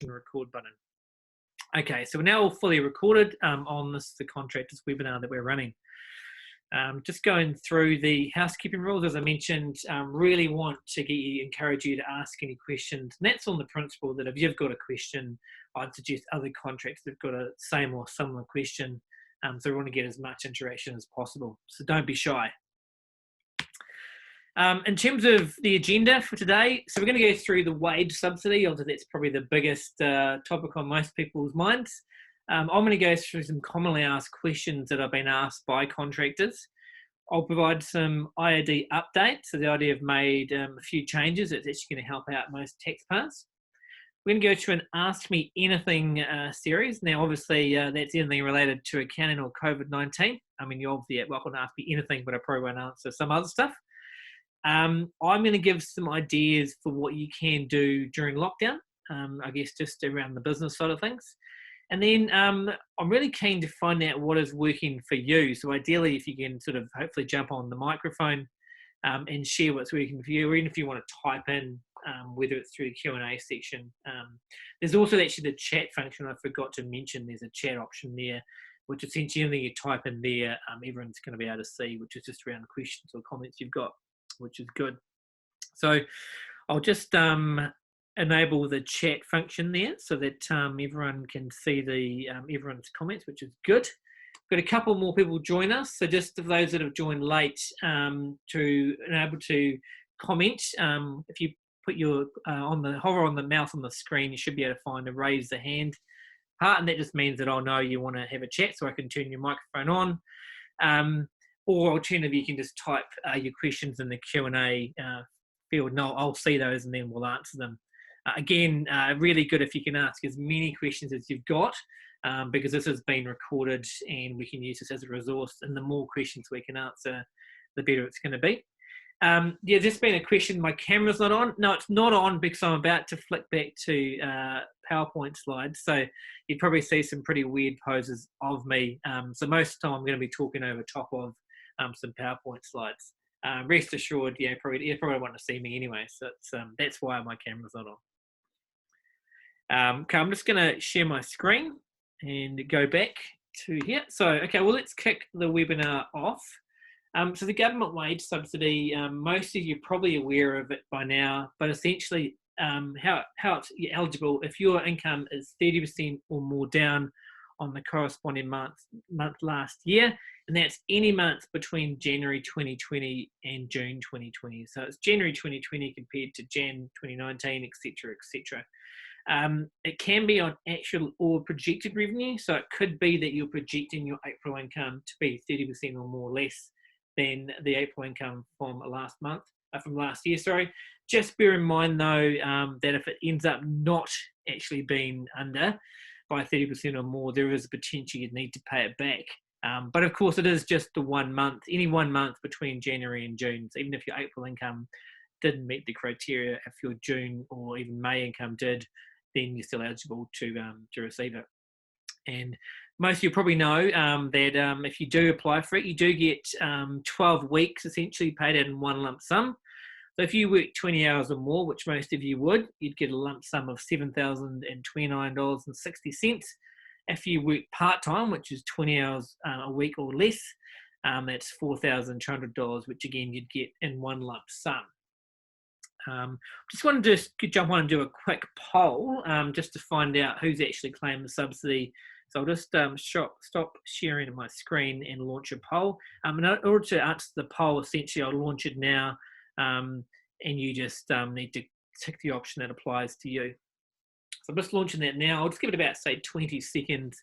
the record button. Okay, so we're now all fully recorded on the Contractors webinar that we're running. Just going through the housekeeping rules, as I mentioned, really want to encourage you to ask any questions. And that's on the principle that if you've got a question, I'd suggest other contractors have got a same or similar question. So we want to get as much interaction as possible. So don't be shy. In terms of the agenda for today, so we're going to go through the wage subsidy, although that's probably the biggest topic on most people's minds. I'm going to go through some commonly asked questions that have been asked by contractors. I'll provide some IOD updates. So the IOD have made a few changes. It's actually going to help out most taxpayers. We're going to go through an Ask Me Anything series. Now, obviously, that's anything related to accounting or COVID-19. I mean, you're obviously welcome to ask me anything, but I probably won't answer some other stuff. I'm going to give some ideas for what you can do during lockdown, I guess just around the business side of things. And then I'm really keen to find out what is working for you. So ideally, if you can sort of hopefully jump on the microphone and share what's working for you, or even if you want to type in, whether it's through the Q&A section. There's also actually the chat function I forgot to mention. There's a chat option there, which essentially anything you type in there, everyone's going to be able to see, which is just around questions or comments you've got, which is good. So I'll just enable the chat function there so that everyone can see the everyone's comments, which is good. Got a couple more people join us. So just for those that have joined late, to enable to comment, if you put your hover on the mouse on the screen, you should be able to find a raise the hand part, and that just means that I'll know you want to have a chat, so I can turn your microphone on. Or alternatively, you can just type your questions in the Q&A field, and I'll see those and then we'll answer them. Again, really good if you can ask as many questions as you've got, because this has been recorded and we can use this as a resource, and the more questions we can answer, the better it's going to be. Yeah, just been a question, my camera's not on. No, it's not on because I'm about to flick back to PowerPoint slides. So you'd probably see some pretty weird poses of me. So most of the time I'm going to be talking over top of some PowerPoint slides. Rest assured, you probably want to see me anyway. So that's why my camera's not on. Okay, I'm just going to share my screen and go back to here. So, okay, well, let's kick the webinar off. So the government wage subsidy, most of you are probably aware of it by now, but essentially how it's eligible if your income is 30% or more down on the corresponding month last year, and that's any month between January 2020 and June 2020. So it's January 2020 compared to Jan 2019, etc., etc. It can be on actual or projected revenue, so it could be that you're projecting your April income to be 30% or more less than the April income from last year. Sorry. Just bear in mind though that if it ends up not actually being under by 30% or more, there is a potential you'd need to pay it back. But of course, it is just the 1 month, any 1 month between January and June. So even if your April income didn't meet the criteria, if your June or even May income did, then you're still eligible to receive it. And most of you probably know that if you do apply for it, you do get 12 weeks essentially paid out in one lump sum. So if you work 20 hours or more, which most of you would, you'd get a lump sum of $7,029.60. If you work part-time, which is 20 hours a week or less, that's $4,200, which again, you'd get in one lump sum. Just wanted to jump on and do a quick poll just to find out who's actually claimed the subsidy. So I'll just stop sharing my screen and launch a poll. In order to answer the poll, essentially I'll launch it now, and you just need to tick the option that applies to you. So I'm just launching that now. I'll just give it about, say, 20 seconds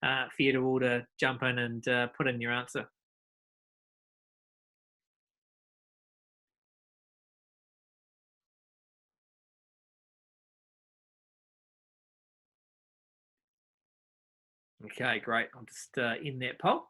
for you to all to jump in and put in your answer. Okay, great. I'll just end that poll.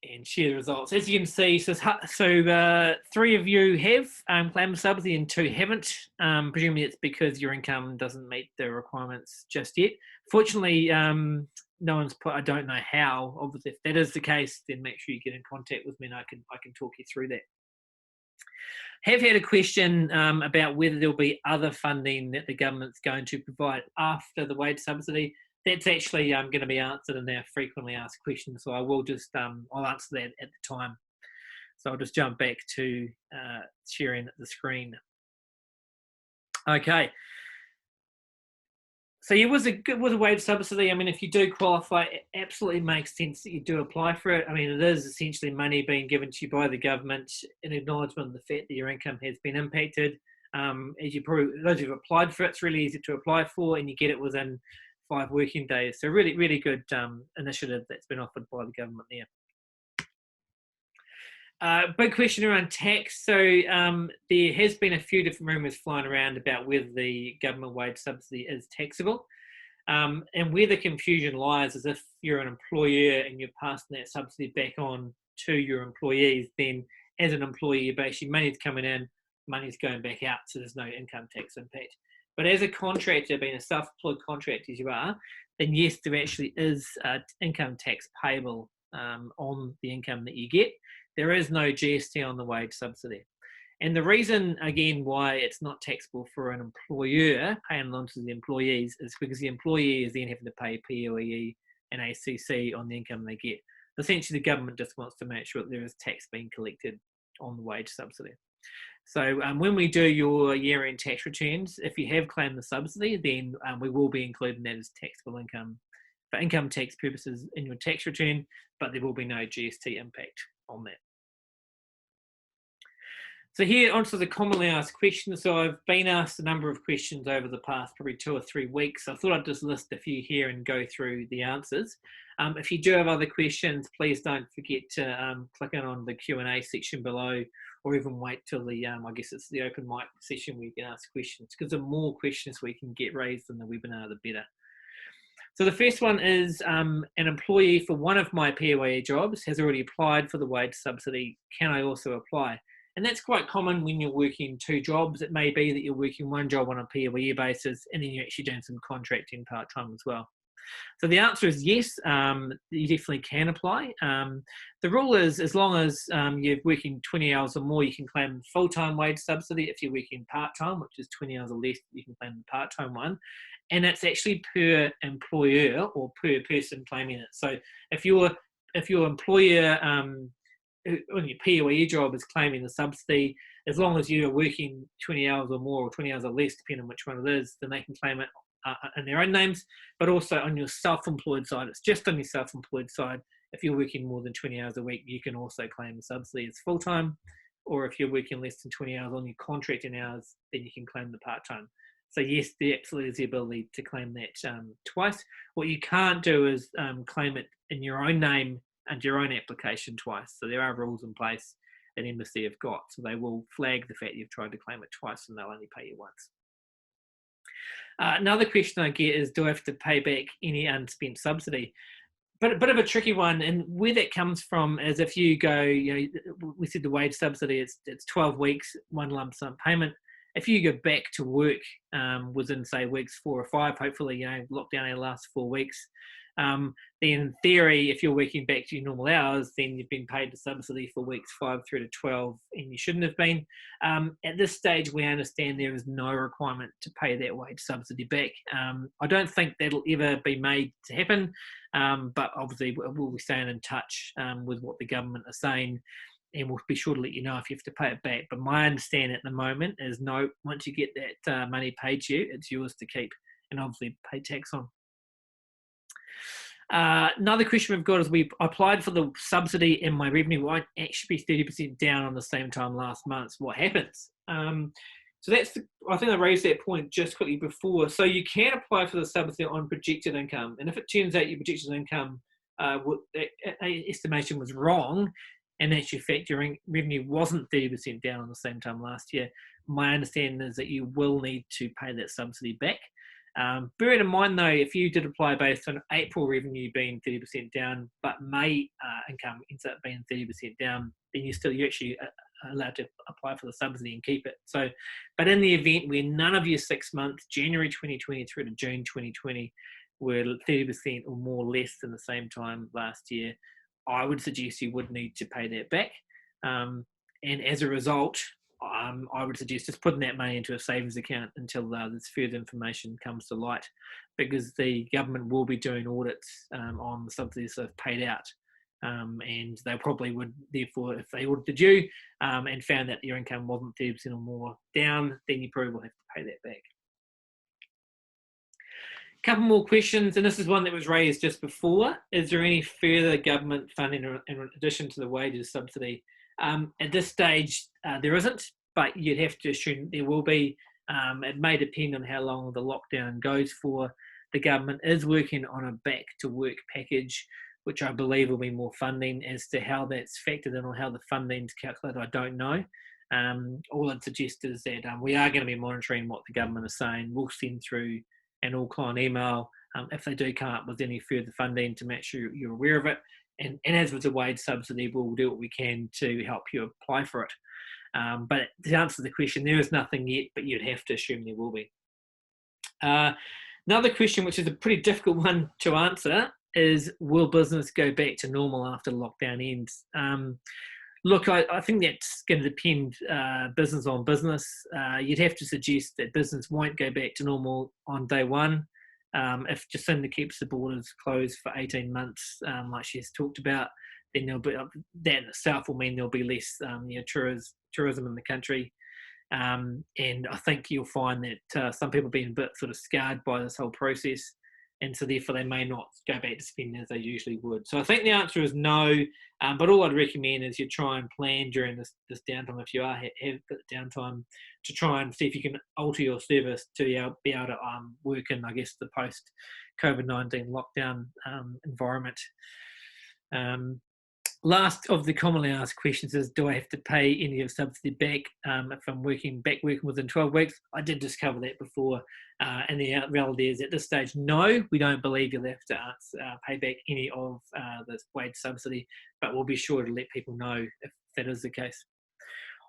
And share the results. As you can see, so 3 of you have claimed the subsidy and 2 haven't. Presumably it's because your income doesn't meet the requirements just yet. Fortunately, no one's put, I don't know how. Obviously, if that is the case, then make sure you get in contact with me and I can talk you through that. Have had a question about whether there'll be other funding that the government's going to provide after the wage subsidy. That's actually going to be answered in our frequently asked questions, so I will just I'll answer that at the time. So I'll just jump back to sharing the screen. Okay. So yeah, with a wage subsidy, I mean, if you do qualify, it absolutely makes sense that you do apply for it. I mean, it is essentially money being given to you by the government in acknowledgement of the fact that your income has been impacted. As you probably, those who've applied for it, it's really easy to apply for, and you get it within 5 working days. So really, really good initiative that's been offered by the government there. Big question around tax. So there has been a few different rumours flying around about whether the government wage subsidy is taxable. And where the confusion lies is if you're an employer and you're passing that subsidy back on to your employees, then as an employee, basically money's coming in, money's going back out, so there's no income tax impact. But as a contractor, being a self-employed contractor as you are, then yes, there actually is income tax payable on the income that you get. There is no GST on the wage subsidy. And the reason, again, why it's not taxable for an employer paying on to the employees is because the employee is then having to pay POEE and ACC on the income they get. Essentially, the government just wants to make sure that there is tax being collected on the wage subsidy. So when we do your year-end tax returns, if you have claimed the subsidy, then we will be including that as taxable income for income tax purposes in your tax return, but there will be no GST impact on that. So here onto the commonly asked questions. So I've been asked a number of questions over the past probably 2 or 3 weeks. So I thought I'd just list a few here and go through the answers. If you do have other questions, please don't forget to click in on the Q&A section below, or even wait till the, I guess it's the open mic session where you can ask questions, because the more questions we can get raised in the webinar, the better. So the first one is an employee for one of my POA jobs has already applied for the wage subsidy. Can I also apply? And that's quite common when you're working 2 jobs. It may be that you're working one job on a POE basis and then you're actually doing some contracting part-time as well. So the answer is yes, you definitely can apply. The rule is as long as you're working 20 hours or more, you can claim full-time wage subsidy. If you're working part-time, which is 20 hours or less, you can claim the part-time one. And it's actually per employer or per person claiming it. So if your employer on your POE job is claiming the subsidy, as long as you're working 20 hours or more or 20 hours or less, depending on which one it is, then they can claim it in their own names. But also on your self-employed side, it's just on your self-employed side. If you're working more than 20 hours a week, you can also claim the subsidy as full-time. Or if you're working less than 20 hours on your contracting hours, then you can claim the part-time. So yes, there absolutely is the ability to claim that twice. What you can't do is claim it in your own name and your own application twice. So there are rules in place that Embassy have got. So they will flag the fact you've tried to claim it twice and they'll only pay you once. Another question I get is, do I have to pay back any unspent subsidy? But a bit of a tricky one, and where that comes from is if you go, we said the wage subsidy, it's 12 weeks, one lump sum payment. If you go back to work within, say, weeks 4 or 5, hopefully, lockdown only lasts 4 weeks, then in theory, if you're working back to your normal hours, then you've been paid the subsidy for weeks 5 through to 12, and you shouldn't have been. At this stage, we understand there is no requirement to pay that wage subsidy back. I don't think that'll ever be made to happen, but obviously we'll be staying in touch with what the government are saying, and we'll be sure to let you know if you have to pay it back. But my understanding at the moment is no, once you get that money paid to you, it's yours to keep and obviously pay tax on. Another question we've got is we applied for the subsidy and my revenue won't actually be 30% down on the same time last month. What happens? So I think I raised that point just quickly before. So you can apply for the subsidy on projected income. And if it turns out your projected income estimation was wrong, and actually, in fact, your revenue wasn't 30% down on the same time last year, my understanding is that you will need to pay that subsidy back. Bearing in mind, though, if you did apply based on April revenue being 30% down, but May income ends up being 30% down, then you're actually allowed to apply for the subsidy and keep it. So, but in the event where none of your 6 months, January 2020 through to June 2020, were 30% or more less than the same time last year, I would suggest you would need to pay that back. And as a result, I would suggest just putting that money into a savings account until this further information comes to light, because the government will be doing audits on the subsidies they've paid out. And they probably would, therefore, if they audited you and found that your income wasn't 30% or more down, then you probably will have to pay that back. Couple more questions, and this is one that was raised just before. Is there any further government funding in addition to the wages subsidy? At this stage, there isn't, but you'd have to assume there will be. It may depend on how long the lockdown goes for. The government is working on a back to work package, which I believe will be more funding. As to how that's factored in or how the funding's calculated, I don't know. All I'd suggest is that we are going to be monitoring what the government is saying. We'll send through an all-client email if they do come up with any further funding to make sure you're aware of it. And as with the wage subsidy, we'll do what we can to help you apply for it. But to answer the question, there is nothing yet, but you'd have to assume there will be. Another question, which is a pretty difficult one to answer, is will business go back to normal after lockdown ends? Look, I think that's going to depend business on business. You'd have to suggest that business won't go back to normal on day one. If Jacinda keeps the borders closed for 18 months, like she's talked about, then there'll be, that in itself will mean there'll be less tourism in the country. And I think you'll find that some people have been a bit sort of scarred by this whole process, and so therefore they may not go back to spending as they usually would. So I think the answer is no, but all I'd recommend is you try and plan during this downtime, if you are have a bit of downtime, to try and see if you can alter your service to be able to work in, I guess, the post-COVID-19 lockdown environment. Last of the commonly asked questions is, do I have to pay any of the subsidy back if I'm working within 12 weeks? I did just cover that before. And the reality is at this stage, no, we don't believe you'll have to pay back any of this wage subsidy, but we'll be sure to let people know if that is the case.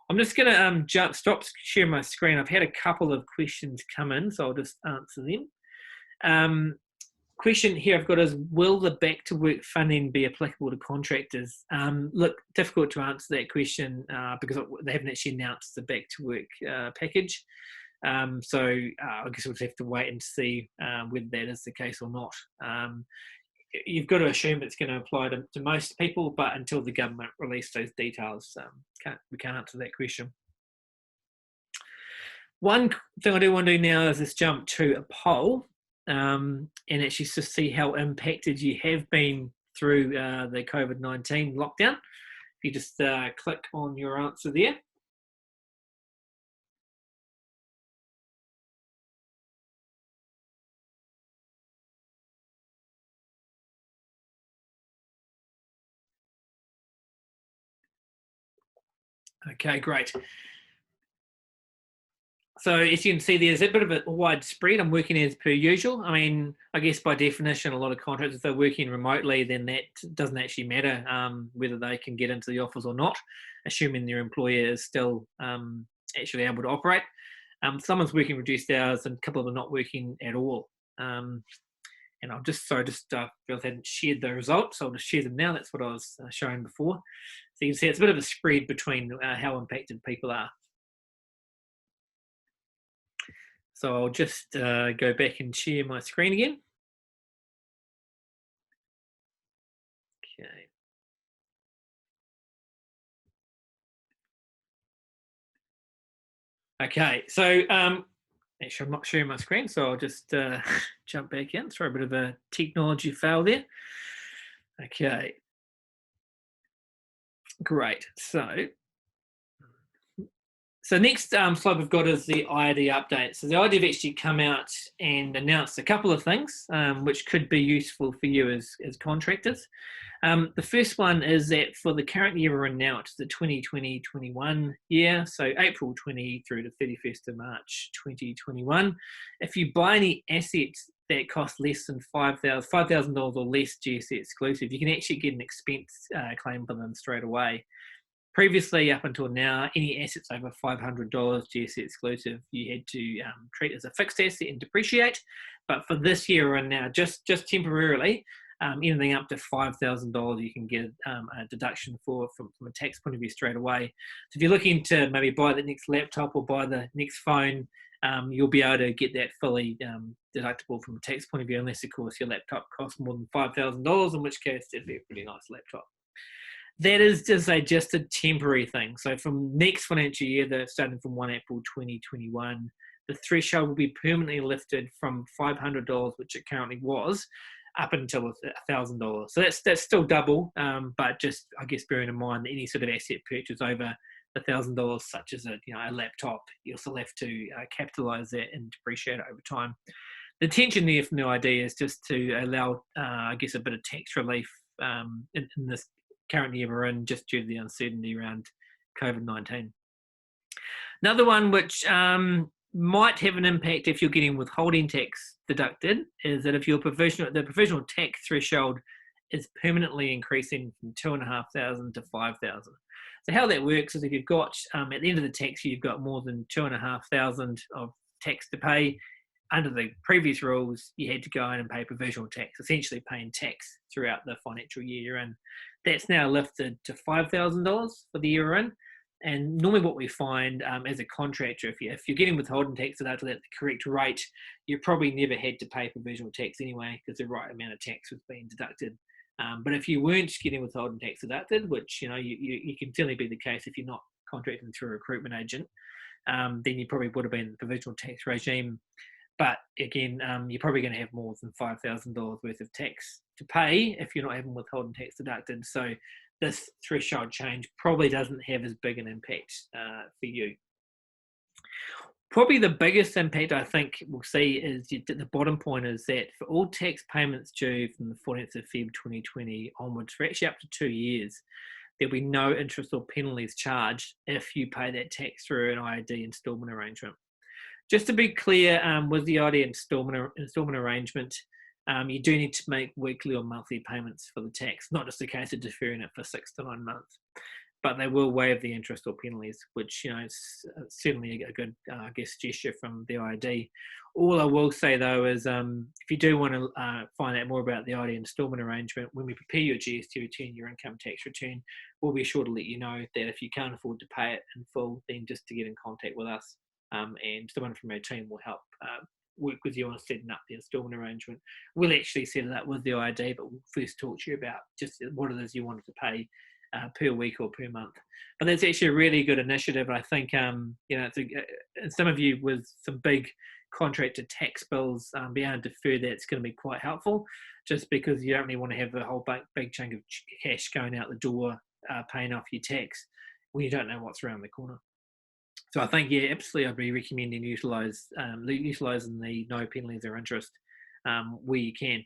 I'm just going to stop sharing my screen. I've had a couple of questions come in, so I'll just answer them. Question here I've got is, will the back to work funding be applicable to contractors? Look, difficult to answer that question because they haven't actually announced the back to work package. So I guess we'll just have to wait and see whether that is the case or not. You've got to assume it's going to apply to most people, but until the government release those details, we can't answer that question. One thing I do want to do now is just jump to a poll. And actually just see how impacted you have been through the COVID-19 lockdown. If you just click on your answer there. Okay, great. So as you can see, there's a bit of a wide spread. I'm working as per usual. I mean, I guess by definition, a lot of contractors, if they're working remotely, then that doesn't actually matter whether they can get into the office or not, assuming their employer is still actually able to operate. Someone's working reduced hours and a couple of them are not working at all. And I'll just, hadn't shared the results, so I'll just share them now. That's what I was showing before. So you can see it's a bit of a spread between how impacted people are. So I'll just go back and share my screen again. Okay. Okay, so actually I'm not sharing my screen, so I'll just jump back in. Sorry, a bit of a technology fail there. Okay. Great, So next slide we've got is the IRD update. So the IRD have actually come out and announced a couple of things which could be useful for you as contractors. The first one is that for the current year we're in now, it's the 2020-21 year, so April 20 through to 31st of March 2021. If you buy any assets that cost less than $5,000 or less GST exclusive, you can actually get an expense claim for them straight away. Previously, up until now, any assets over $500 GST exclusive, you had to treat as a fixed asset and depreciate. But for this year and now, just temporarily, Anything up to $5,000 you can get a deduction for from a tax point of view straight away. So if you're looking to maybe buy the next laptop or buy the next phone, you'll be able to get that fully deductible from a tax point of view, unless, of course, your laptop costs more than $5,000, in which case it'd be a pretty nice laptop. That is just a temporary thing. So from next financial year, starting from 1 April 2021, the threshold will be permanently lifted from $500, which it currently was, up until $1,000. So that's still double, but just, I guess, bearing in mind that any sort of asset purchase over $1,000, such as a laptop, you'll still have to capitalise that and depreciate it over time. The intention there from the idea is just to allow, I guess, a bit of tax relief in this current year we're in, just due to the uncertainty around COVID-19. Another one which might have an impact if you're getting withholding tax deducted is that if the provisional tax threshold is permanently increasing from $2,500 to $5,000. So how that works is if you've got, at the end of the tax year, you've got more than $2,500 of tax to pay, under the previous rules, you had to go in and pay provisional tax, essentially paying tax throughout the financial year you're in. That's now lifted to $5,000 for the year we're in. And normally what we find as a contractor, if you're getting withholding tax deducted at the correct rate, you probably never had to pay provisional tax anyway, because the right amount of tax was being deducted. But if you weren't getting withholding tax deducted, which you can certainly be the case if you're not contracting through a recruitment agent, then you probably would have been in the provisional tax regime. But again, you're probably going to have more than $5,000 worth of tax to pay if you're not having withholding tax deducted. So this threshold change probably doesn't have as big an impact for you. Probably the biggest impact I think we'll see is the bottom point is that for all tax payments due from the 14th of Feb 2020 onwards, for actually up to 2 years, there'll be no interest or penalties charged if you pay that tax through an IAD instalment arrangement. Just to be clear, with the IAD instalment arrangement, you do need to make weekly or monthly payments for the tax, not just a case of deferring it for 6 to 9 months. But they will waive the interest or penalties, which is certainly a good, I guess, gesture from the IAD. All I will say though is, if you do want to find out more about the IAD instalment arrangement, when we prepare your GST return, your income tax return, we'll be sure to let you know that if you can't afford to pay it in full, then just to get in contact with us, and someone from our team will help work with you on setting up the instalment arrangement. We'll actually set it up with the IAD, but we'll first talk to you about just what it is you wanted to pay per week or per month. But that's actually a really good initiative. I think, some of you with some big contractor tax bills, being able to defer that's going to be quite helpful, just because you don't really want to have a whole big chunk of cash going out the door paying off your tax when you don't know what's around the corner. So I think, yeah, absolutely, I'd be recommending utilising the no penalties or interest where you can.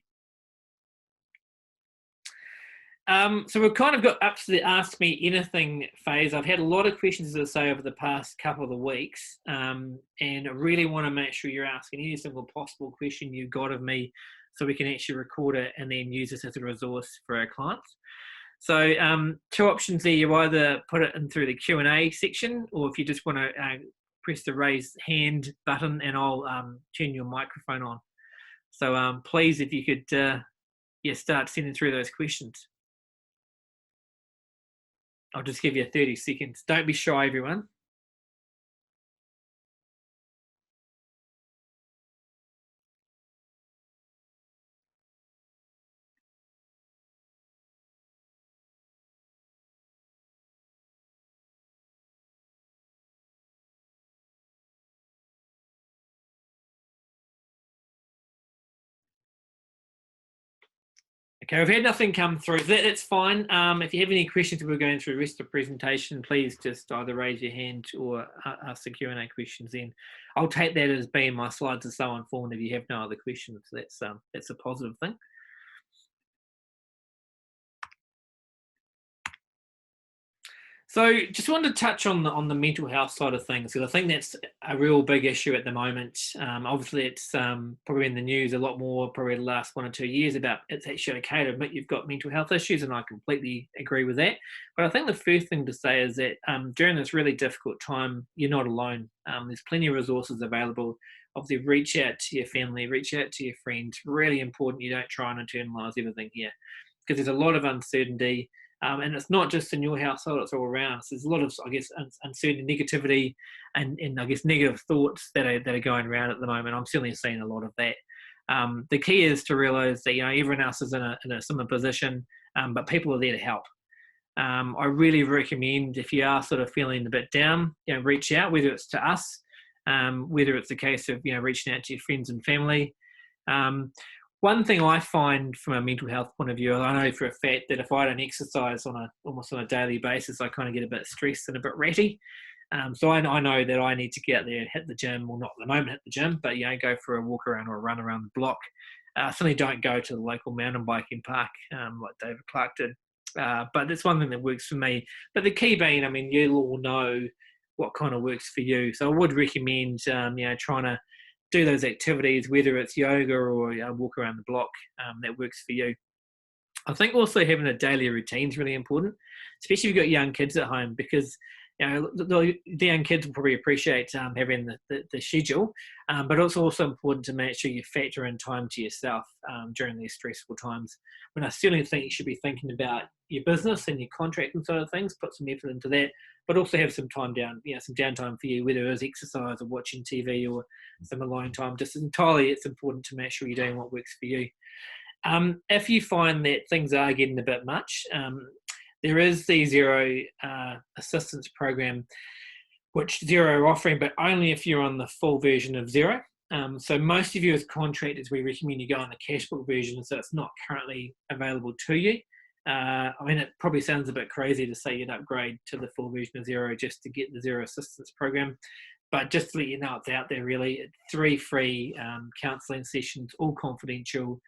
So we've kind of got up to the Ask Me Anything phase. I've had a lot of questions, as I say, over the past couple of weeks, and I really want to make sure you're asking any single possible question you've got of me so we can actually record it and then use this as a resource for our clients. So 2 options there. You either put it in through the Q&A section, or if you just want to press the raise hand button and I'll turn your microphone on. So please, if you could start sending through those questions. I'll just give you 30 seconds. Don't be shy, everyone. Okay, we've had nothing come through. That's fine. If you have any questions as we're going through the rest of the presentation, please just either raise your hand or ask the Q&A questions then. I'll take that as being my slides are so informed if you have no other questions. That's a positive thing. So, just wanted to touch on the mental health side of things because I think that's a real big issue at the moment. Obviously, it's probably in the news a lot more probably the last 1 or 2 years about it's actually okay to admit you've got mental health issues, and I completely agree with that. But I think the first thing to say is that during this really difficult time, you're not alone. There's plenty of resources available. Obviously, reach out to your family, reach out to your friends. Really important you don't try and internalize everything here because there's a lot of uncertainty. And it's not just in your household, it's all around. So there's a lot of, I guess, uncertainty, negativity, and I guess negative thoughts that are going around at the moment. I'm certainly seeing a lot of that. The key is to realize that everyone else is in a similar position, but people are there to help. I really recommend if you are sort of feeling a bit down, reach out, whether it's to us, whether it's a case of reaching out to your friends and family. One thing I find from a mental health point of view, I know for a fact that if I don't exercise almost on a daily basis, I kind of get a bit stressed and a bit ratty. So I know that I need to get out there and hit the gym, well, not at the moment hit the gym, but go for a walk around or a run around the block. Certainly don't go to the local mountain biking park like David Clark did. But it's one thing that works for me. But the key being, I mean, you'll all know what kind of works for you. So I would recommend, trying to do those activities, whether it's yoga or a walk around the block, that works for you. I think also having a daily routine is really important, especially if you've got young kids at home, because the young kids will probably appreciate having the schedule, but it's also important to make sure you factor in time to yourself during these stressful times. I certainly think you should be thinking about your business and your contracting side of things, put some effort into that, but also have some time down, some downtime for you, whether it is exercise or watching TV or some alone time. Just entirely, it's important to make sure you're doing what works for you. If you find that things are getting a bit much, there is the Zero assistance program, which Zero are offering, but only if you're on the full version of Zero. So most of you as contractors, we recommend you go on the cashbook version, so it's not currently available to you. I mean, it probably sounds a bit crazy to say you'd upgrade to the full version of Zero just to get the Zero assistance program, but just to let you know, it's out there really. 3 free counselling sessions, all confidential.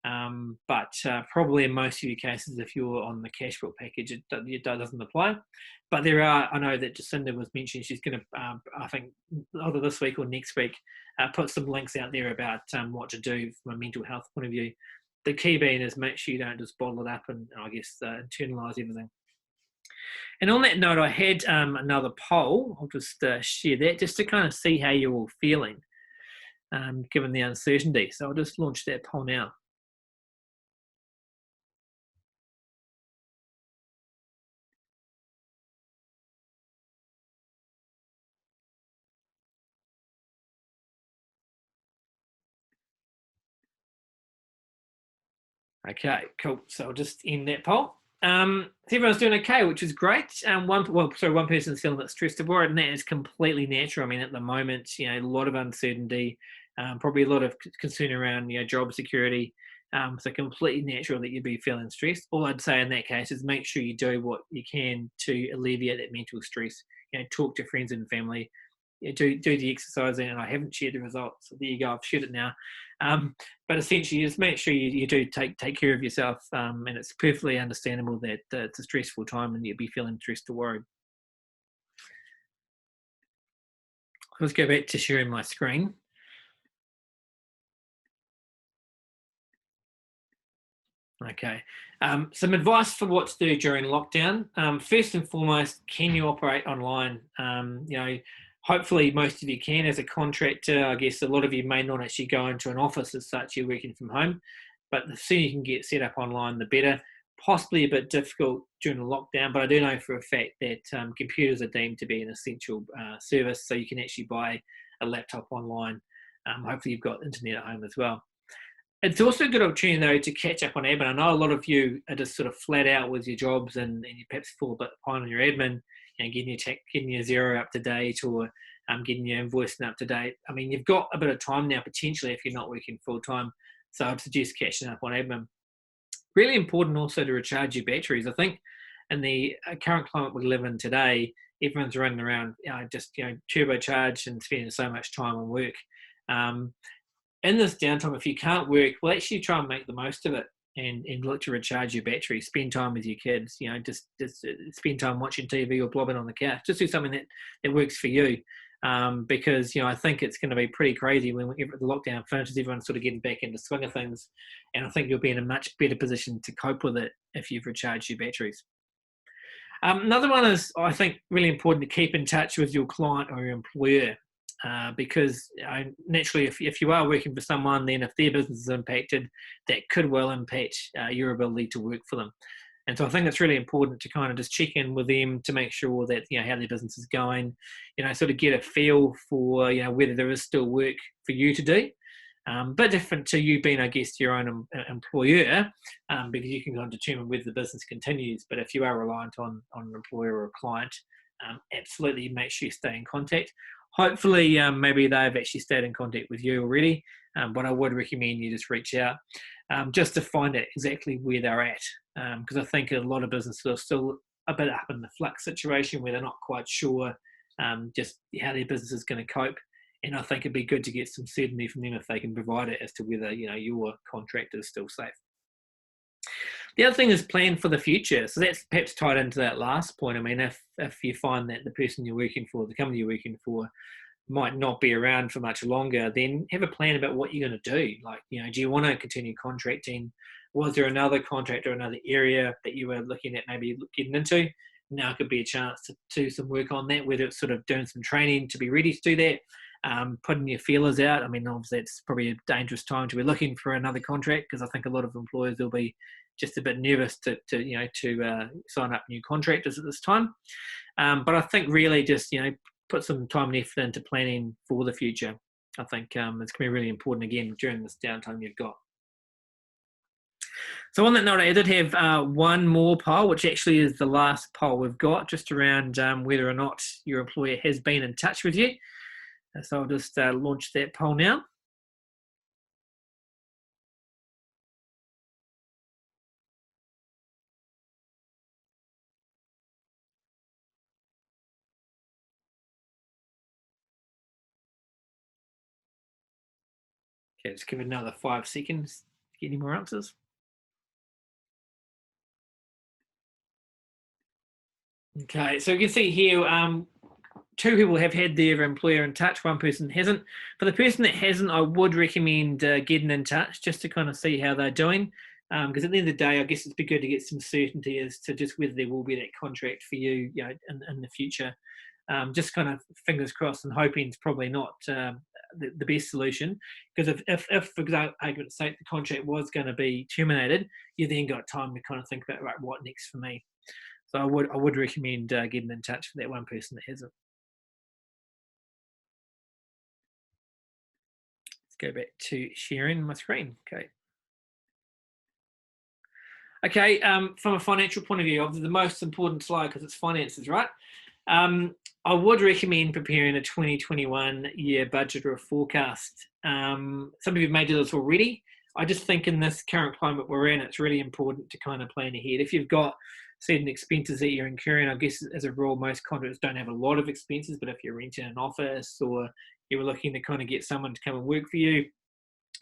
But probably in most of your cases, if you're on the cashbook package, it doesn't apply. But there are, I know that Jacinda was mentioning she's going to, I think, either this week or next week, put some links out there about what to do from a mental health point of view. The key being is make sure you don't just bottle it up and I guess internalise everything. And on that note, I had another poll. I'll just share that just to kind of see how you're all feeling given the uncertainty. So I'll just launch that poll now. Okay, cool. So I'll just end that poll. Everyone's doing okay, which is great. One person's feeling a bit stressed or worried, and that is completely natural. I mean, at the moment, a lot of uncertainty, probably a lot of concern around, job security. So completely natural that you'd be feeling stressed. All I'd say in that case is make sure you do what you can to alleviate that mental stress. Talk to friends and family. Do the exercising, and I haven't shared the results. So there you go. I've shared it now. But essentially, just make sure you do take care of yourself, and it's perfectly understandable that it's a stressful time and you'll be feeling stressed or worried. Let's go back to sharing my screen. Okay. Some advice for what to do during lockdown. First and foremost, can you operate online? Hopefully most of you can. As a contractor, I guess a lot of you may not actually go into an office as such, you're working from home, but the sooner you can get set up online, the better. Possibly a bit difficult during the lockdown, but I do know for a fact that computers are deemed to be an essential service, so you can actually buy a laptop online. Hopefully you've got internet at home as well. It's also a good opportunity, though, to catch up on admin. I know a lot of you are just sort of flat out with your jobs and you perhaps fall a bit behind on your admin and getting your Zero up to date or getting your invoicing up to date. I mean, you've got a bit of time now, potentially, if you're not working full time. So I'd suggest catching up on admin. Really important also to recharge your batteries. I think in the current climate we live in today, everyone's running around just turbocharged and spending so much time on work. In this downtime, if you can't work, well, actually try and make the most of it. and look to recharge your battery. Spend time with your kids. Just spend time watching TV or blobbing on the couch. Just do something that works for you. Because I think it's going to be pretty crazy when the lockdown finishes. Everyone's sort of getting back into swing of things, and I think you'll be in a much better position to cope with it if you've recharged your batteries. Another one is, I think, really important to keep in touch with your client or your employer, because naturally, if you are working for someone, then if their business is impacted, that could well impact your ability to work for them. And so I think it's really important to kind of just check in with them to make sure that, how their business is going, sort of get a feel for, whether there is still work for you to do. Bit different to you being, I guess, your own employer, because you can kind of determine whether the business continues. But if you are reliant on an employer or a client, absolutely make sure you stay in contact. Hopefully, maybe they've actually stayed in contact with you already, but I would recommend you just reach out just to find out exactly where they're at, because I think a lot of businesses are still a bit up in the flux situation where they're not quite sure just how their business is going to cope. And I think it'd be good to get some certainty from them if they can provide it as to whether your contractor is still safe. The other thing is plan for the future. So that's perhaps tied into that last point. I mean, if you find that the person you're working for, the company you're working for, might not be around for much longer, then have a plan about what you're going to do. Like, do you want to continue contracting? Was there another contract or another area that you were looking at maybe getting into? Now could be a chance to do some work on that, whether it's sort of doing some training to be ready to do that. Putting your feelers out. I mean, obviously, it's probably a dangerous time to be looking for another contract, because I think a lot of employers will be just a bit nervous to sign up new contractors at this time. But I think really just put some time and effort into planning for the future. I think it's going to be really important again during this downtime you've got. So on that note, I did have one more poll, which actually is the last poll we've got, just around whether or not your employer has been in touch with you. So I'll just launch that poll now. Okay, just give it another 5 seconds to get any more answers. Okay, so you can see here, 2 people have had their employer in touch, 1 person hasn't. For the person that hasn't, I would recommend getting in touch just to kind of see how they're doing. Because at the end of the day, I guess it'd be good to get some certainty as to just whether there will be that contract for you, in the future. Just kind of fingers crossed and hoping it's probably not the best solution. Because if for example, argument's sake, the contract was going to be terminated, you then got time to kind of think about, right, what next for me. So I would recommend getting in touch with that 1 person that hasn't. Let's go back to sharing my screen. Okay, from a financial point of view, obviously the most important slide because it's finances, right? I would recommend preparing a 2021 year budget or a forecast. Some of you may do this already. I just think in this current climate we're in, it's really important to kind of plan ahead. If you've got certain expenses that you're incurring, I guess as a rule, most contractors don't have a lot of expenses, but if you're renting an office or you were looking to kind of get someone to come and work for you,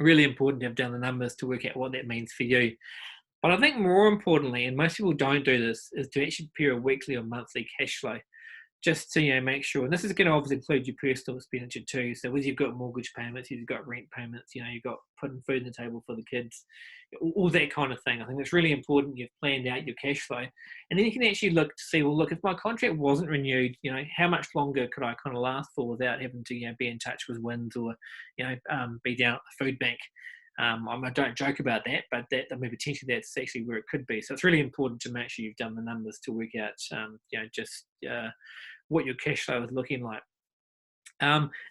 really important to have done the numbers to work out what that means for you. But I think more importantly, and most people don't do this, is to actually prepare a weekly or monthly cash flow, just to make sure. And this is going to obviously include your personal expenditure too. So whether you've got mortgage payments, you've got rent payments, you've got putting food on the table for the kids, all that kind of thing. I think it's really important you've planned out your cash flow, and then you can actually look to see, well, look, if my contract wasn't renewed, how much longer could I kind of last for without having to be in touch with wins or be down at the food bank. I don't joke about that, but potentially that's actually where it could be. So it's really important to make sure you've done the numbers to work out, what your cash flow is looking like.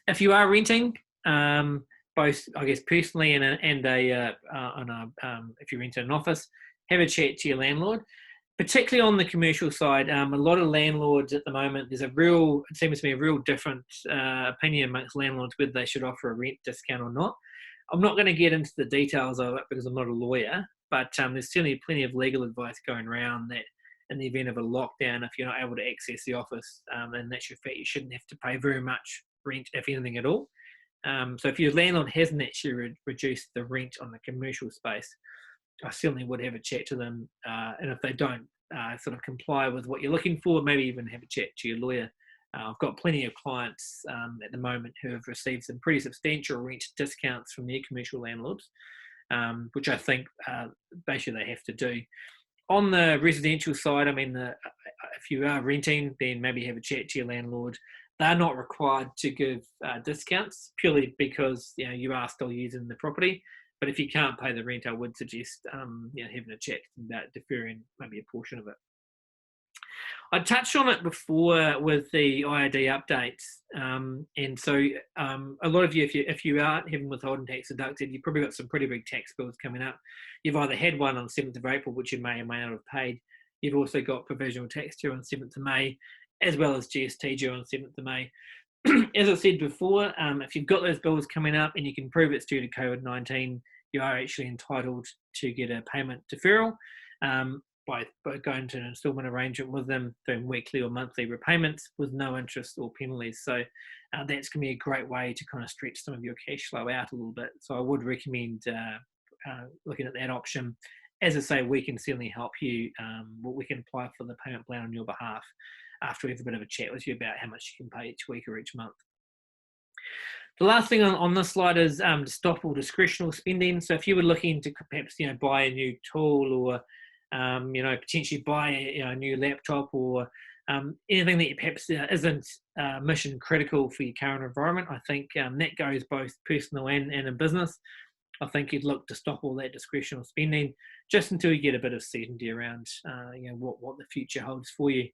If you are renting, both I guess personally and if you rent in an office, have a chat to your landlord. Particularly on the commercial side, a lot of landlords at the moment, it seems to be a real different opinion amongst landlords whether they should offer a rent discount or not. I'm not going to get into the details of it because I'm not a lawyer, but there's certainly plenty of legal advice going around that in the event of a lockdown, if you're not able to access the office, and that's your fact, you shouldn't have to pay very much rent, if anything at all. So if your landlord hasn't actually reduced the rent on the commercial space, I certainly would have a chat to them. And if they don't sort of comply with what you're looking for, maybe even have a chat to your lawyer. I've got plenty of clients at the moment who have received some pretty substantial rent discounts from their commercial landlords, which I think basically they have to do. On the residential side, I mean, if you are renting, then maybe have a chat to your landlord. They're not required to give discounts purely because you are still using the property. But if you can't pay the rent, I would suggest having a chat about deferring maybe a portion of it. I touched on it before with the IRD updates, and so a lot of you, if you aren't having withholding tax deducted, you've probably got some pretty big tax bills coming up. You've either had one on 7th of April, which you may or may not have paid. You've also got provisional tax due on 7th of May, as well as GST due on 7th of May. As I said before, if you've got those bills coming up and you can prove it's due to COVID-19, you are actually entitled to get a payment deferral. By going to an instalment arrangement with them, doing weekly or monthly repayments with no interest or penalties. So that's going to be a great way to kind of stretch some of your cash flow out a little bit. So I would recommend looking at that option. As I say, we can certainly help you. We can apply for the payment plan on your behalf after we have a bit of a chat with you about how much you can pay each week or each month. The last thing on this slide is to stop all discretionary spending. So if you were looking to perhaps buy a new tool or potentially buy a new laptop or anything that perhaps isn't mission critical for your current environment, I think that goes both personal and in business. I think you'd look to stop all that discretionary spending just until you get a bit of certainty around what the future holds for you.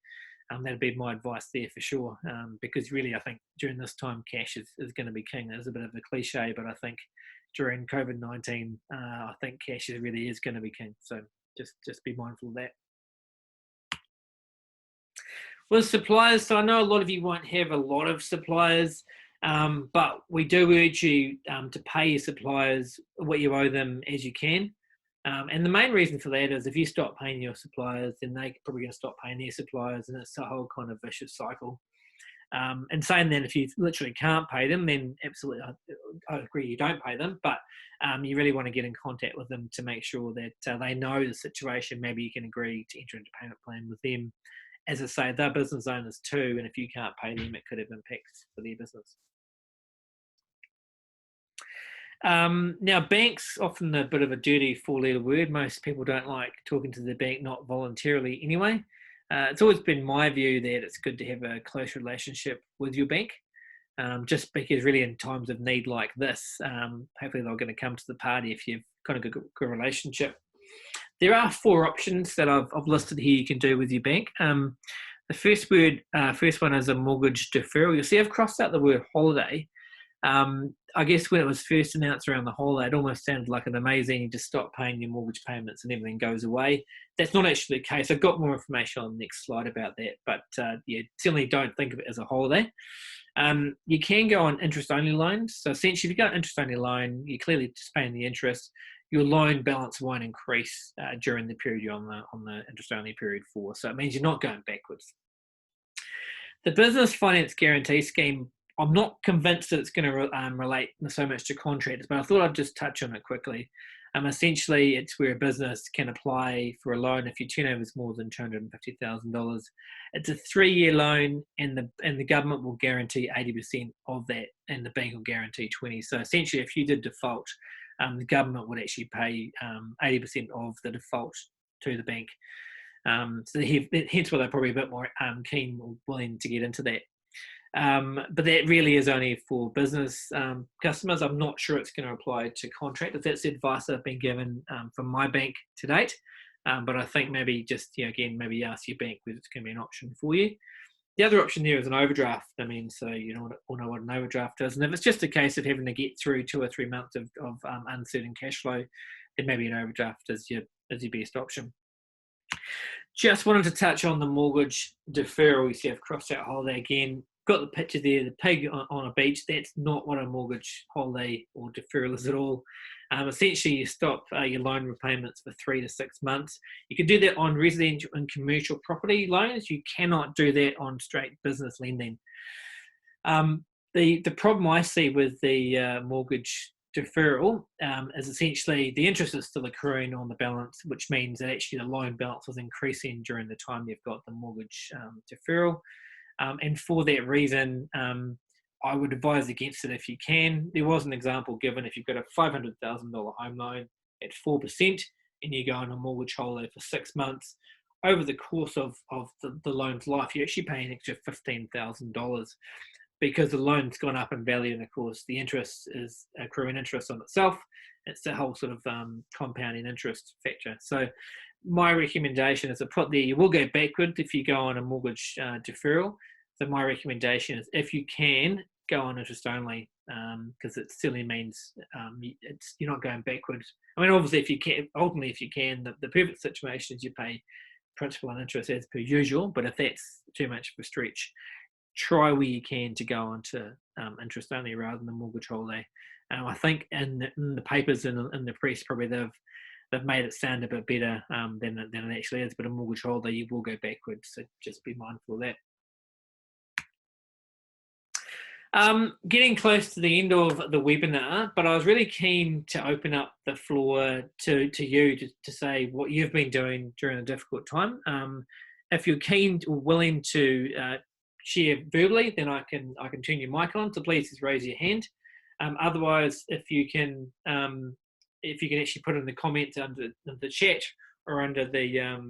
That'd be my advice there for sure, because really I think during this time cash is going to be king. It's a bit of a cliche, but I think during COVID-19, I think cash really is going to be king. So just be mindful of that. With suppliers, so I know a lot of you won't have a lot of suppliers, but we do urge you to pay your suppliers what you owe them as you can. And the main reason for that is if you stop paying your suppliers, then they're probably going to stop paying their suppliers, and it's a whole kind of vicious cycle. And saying that if you literally can't pay them, then absolutely, I agree, you don't pay them, but you really want to get in contact with them to make sure that they know the situation. Maybe you can agree to enter into a payment plan with them. As I say, they're business owners too, and if you can't pay them, it could have impacts for their business. Now, banks, often a bit of a dirty four-letter word. Most people don't like talking to the bank, not voluntarily anyway. It's always been my view that it's good to have a close relationship with your bank, just because really in times of need like this, hopefully they're going to come to the party if you've got a good relationship. There are 4 options that I've listed here you can do with your bank. The first one is a mortgage deferral. You'll see I've crossed out the word holiday. I guess when it was first announced around the holiday, it almost sounded like an amazing, you just stop paying your mortgage payments and everything goes away. That's not actually the case. I've got more information on the next slide about that, but certainly don't think of it as a holiday. You can go on interest-only loans. So essentially, if you go on interest-only loan, you're clearly just paying the interest. Your loan balance won't increase during the period you're on the interest-only period for. So it means you're not going backwards. The Business Finance Guarantee Scheme, I'm not convinced that it's going to relate so much to contractors, but I thought I'd just touch on it quickly. Essentially, it's where a business can apply for a loan if your turnover is more than $250,000. It's a 3-year loan, and the government will guarantee 80% of that, and the bank will guarantee 20%. So essentially, if you did default, the government would actually pay 80% of the default to the bank. So hence why they're probably a bit more keen or willing to get into that. But that really is only for business customers. I'm not sure it's going to apply to contractors. That's the advice I've been given from my bank to date. But I think maybe just, maybe ask your bank whether it's going to be an option for you. The other option there is an overdraft. So you all know what an overdraft is. And if it's just a case of having to get through 2 or 3 months of uncertain cash flow, then maybe an overdraft is your best option. Just wanted to touch on the mortgage deferral. You see I've crossed out holiday again. Got the picture there, the pig on a beach. That's not what a mortgage holiday or deferral is at all. Essentially, you stop your loan repayments for 3 to 6 months. You can do that on residential and commercial property loans. You cannot do that on straight business lending. The problem I see with the mortgage deferral is essentially the interest is still accruing on the balance, which means that actually the loan balance was increasing during the time you've got the mortgage deferral. And for that reason, I would advise against it if you can. There was an example given if you've got a $500,000 home loan at 4% and you go on a mortgage holiday for 6 months, over the course of the loan's life, you actually pay an extra $15,000 because the loan's gone up in value, and of course the interest is accruing interest on itself. It's the whole sort of compounding interest factor. So my recommendation is to put there, you will go backward if you go on a mortgage deferral. So my recommendation is if you can, go on interest only, because it still means you're not going backwards. I mean, obviously, if you can, ultimately, if you can, the perfect situation is you pay principal and interest as per usual. But if that's too much of a stretch, try where you can to go on to interest only rather than the mortgage holiday. I think in the papers and in the press, probably they've made it sound a bit better than it actually is. But a mortgage holiday, you will go backwards, so just be mindful of that. Getting close to the end of the webinar, but I was really keen to open up the floor to you to say what you've been doing during a difficult time. If you're keen or willing to share verbally, then I can turn your mic on. So please just raise your hand. Otherwise, if you can actually put in the comments under the chat or under the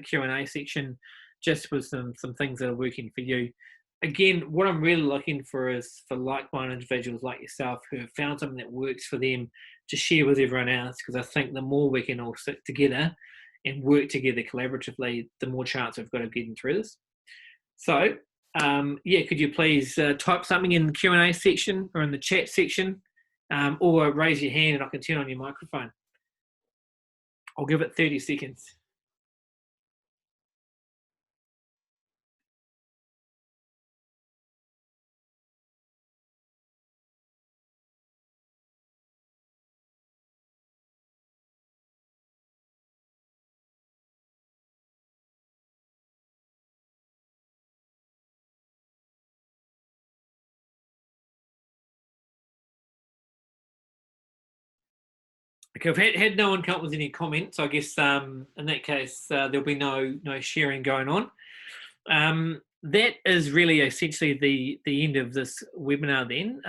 Q&A section, just with some things that are working for you. Again, what I'm really looking for is for like-minded individuals like yourself who have found something that works for them to share with everyone else, because I think the more we can all sit together and work together collaboratively, the more chance we've got of getting through this. So, could you please type something in the Q&A section or in the chat section, or raise your hand and I can turn on your microphone. I'll give it 30 seconds. Okay, I've had no one come up with any comments. So I guess in that case, there'll be no sharing going on. That is really essentially the end of this webinar then.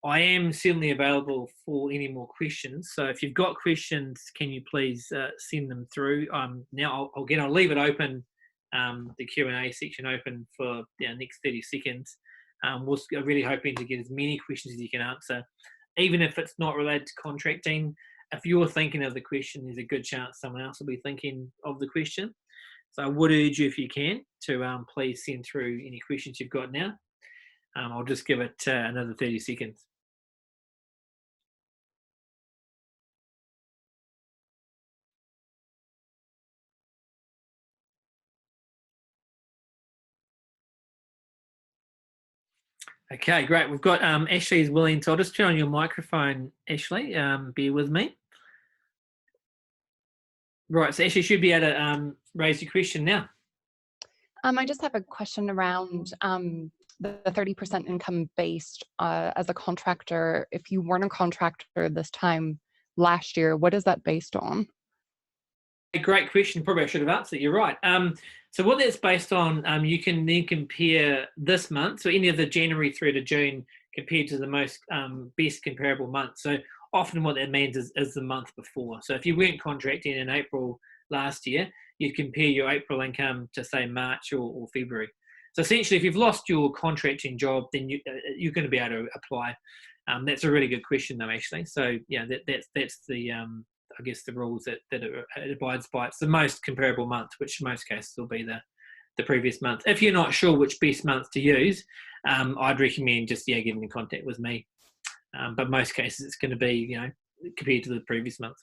I am certainly available for any more questions. So if you've got questions, can you please send them through? Now I'll leave it open, the Q&A section open for the next 30 seconds. We're really hoping to get as many questions as you can answer, even if it's not related to contracting. If you're thinking of the question, there's a good chance someone else will be thinking of the question. So I would urge you, if you can, to please send through any questions you've got now. I'll just give it another 30 seconds. Okay, great. We've got Ashley is willing, so I'll just turn on your microphone, Ashley. Bear with me. Right, so Ashley should be able to raise your question now. I just have a question around the 30% income based as a contractor. If you weren't a contractor this time last year, what is that based on? A great question. Probably I should have answered. You're right. So what that's based on, you can then compare this month, so any of the January through to June, compared to the most best comparable month. So often what that means is the month before. So if you weren't contracting in April last year, you'd compare your April income to, say, March or February. So essentially, if you've lost your contracting job, then you're going to be able to apply. That's a really good question, though, Ashley. So yeah, that's the I guess the rules that it abides by. It's the most comparable month, which in most cases will be the previous month. If you're not sure which best month to use, I'd recommend just getting in contact with me. But most cases it's going to be compared to the previous month.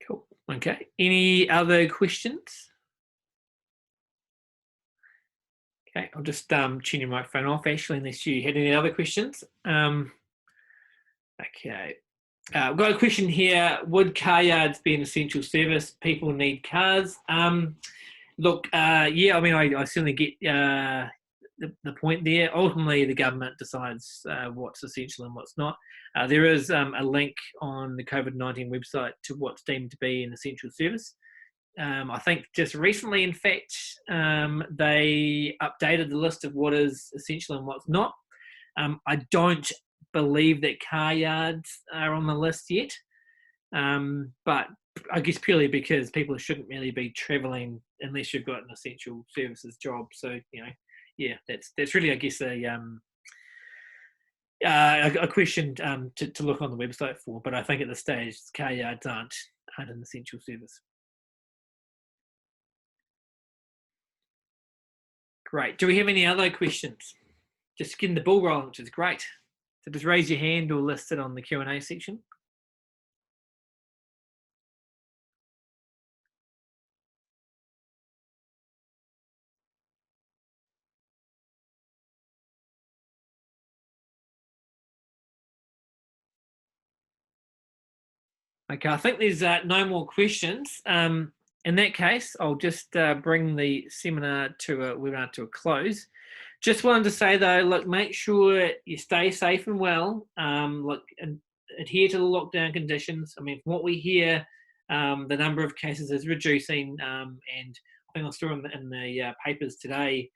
Cool. Okay. Any other questions? Okay, I'll just turn your microphone off, Ashley, unless you had any other questions. Okay. I've got a question here. Would car yards be an essential service? People need cars. Look, I mean, I certainly get the point there. Ultimately, the government decides what's essential and what's not. There is a link on the COVID-19 website to what's deemed to be an essential service. I think just recently, in fact, they updated the list of what is essential and what's not. I don't believe that car yards are on the list yet, but I guess purely because people shouldn't really be travelling unless you've got an essential services job. So, yeah, that's really, I guess, a question to look on the website for. But I think at this stage, car yards aren't an essential service. Great. Do we have any other questions? Just getting the ball rolling, which is great. So just raise your hand or list it on the Q&A section. Okay, I think there's no more questions. In that case, I'll just bring the webinar to a close. Just wanted to say though, look, make sure you stay safe and well. And adhere to the lockdown conditions. I mean, from what we hear, the number of cases is reducing, and I think I saw in the papers today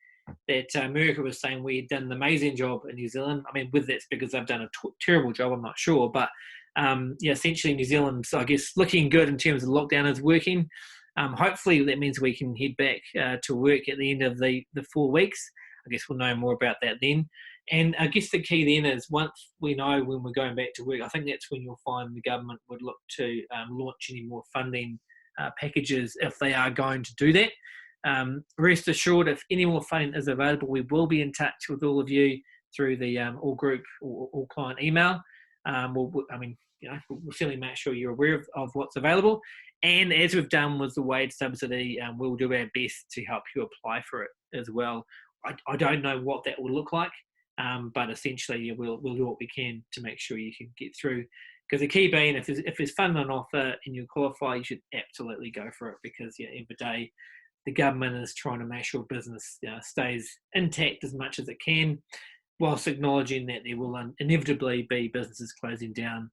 that America was saying we had done an amazing job in New Zealand. I mean, whether that's because they've done a terrible job, I'm not sure, but essentially New Zealand's, I guess, looking good in terms of lockdown is working. Hopefully that means we can head back to work at the end of the 4 weeks. I guess we'll know more about that then. And I guess the key then is once we know when we're going back to work, I think that's when you'll find the government would look to launch any more funding packages if they are going to do that. Rest assured, if any more funding is available, we will be in touch with all of you through the all group or all client email. We'll certainly make sure you're aware of what's available. And as we've done with the wage subsidy, we'll do our best to help you apply for it as well. I don't know what that will look like, but essentially we'll do what we can to make sure you can get through. Because the key being, if there's funding on offer and you qualify, you should absolutely go for it, because every day the government is trying to make sure business stays intact as much as it can, whilst acknowledging that there will inevitably be businesses closing down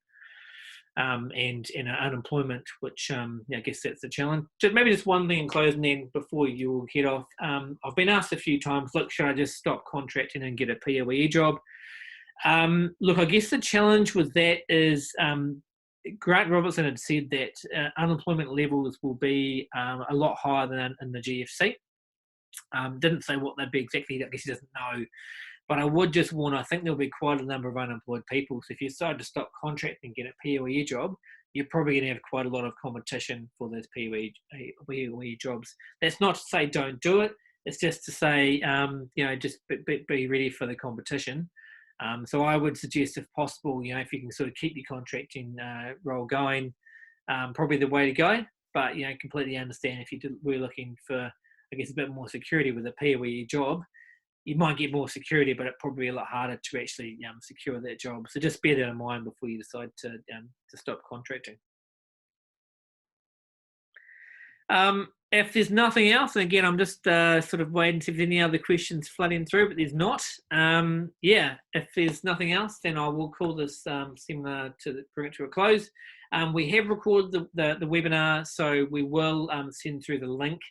and unemployment, which I guess that's the challenge. So maybe just one thing in closing then before you all head off. I've been asked a few times, look, should I just stop contracting and get a POE job? Look, I guess the challenge with that is Grant Robertson had said that unemployment levels will be a lot higher than in the GFC. Didn't say what they'd be exactly. I guess he doesn't know. But I would just warn, I think there'll be quite a number of unemployed people. So if you decide to stop contracting and get a POE job, you're probably going to have quite a lot of competition for those POE jobs. That's not to say don't do it. It's just to say, just be ready for the competition. So I would suggest, if possible, if you can sort of keep your contracting role going, probably the way to go. But, completely understand if you were looking for, I guess, a bit more security with a POE job, you might get more security, but it's probably a lot harder to actually secure that job. So just bear that in mind before you decide to stop contracting. If there's nothing else, and again, I'm just sort of waiting to see if there's any other questions flooding through, but there's not. If there's nothing else, then I will call this seminar bring it to a close. We have recorded the webinar, so we will send through the link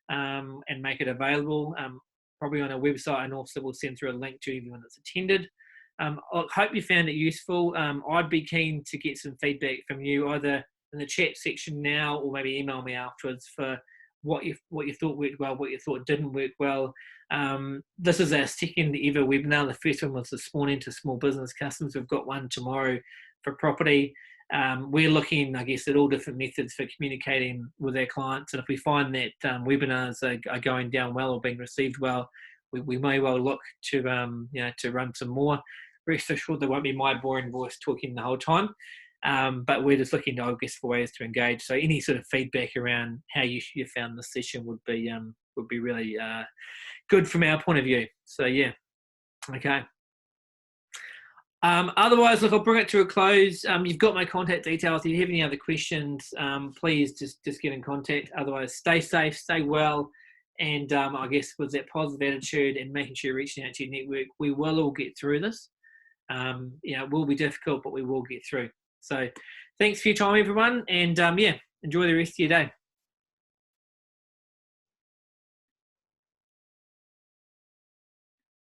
and make it available. Probably on our website, and also we'll send through a link to everyone that's attended. I hope you found it useful. I'd be keen to get some feedback from you, either in the chat section now or maybe email me afterwards, for what you thought worked well, what you thought didn't work well. This is our second ever webinar. The first one was this morning to small business customers. We've got one tomorrow for property. We're looking, I guess, at all different methods for communicating with our clients, and if we find that webinars are going down well or being received well, we may well look to run some more. Rest assured, there won't be my boring voice talking the whole time, but we're just looking, I guess, for ways to engage. So any sort of feedback around how you found this session would be really good from our point of view. So yeah, okay. Otherwise, look, I'll bring it to a close. You've got my contact details. If you have any other questions, please just get in contact. Otherwise, stay safe, stay well, And I guess with that positive attitude and making sure you're reaching out to your network, we will all get through this. It will be difficult, but we will get through. So thanks for your time, everyone. And enjoy the rest of your day.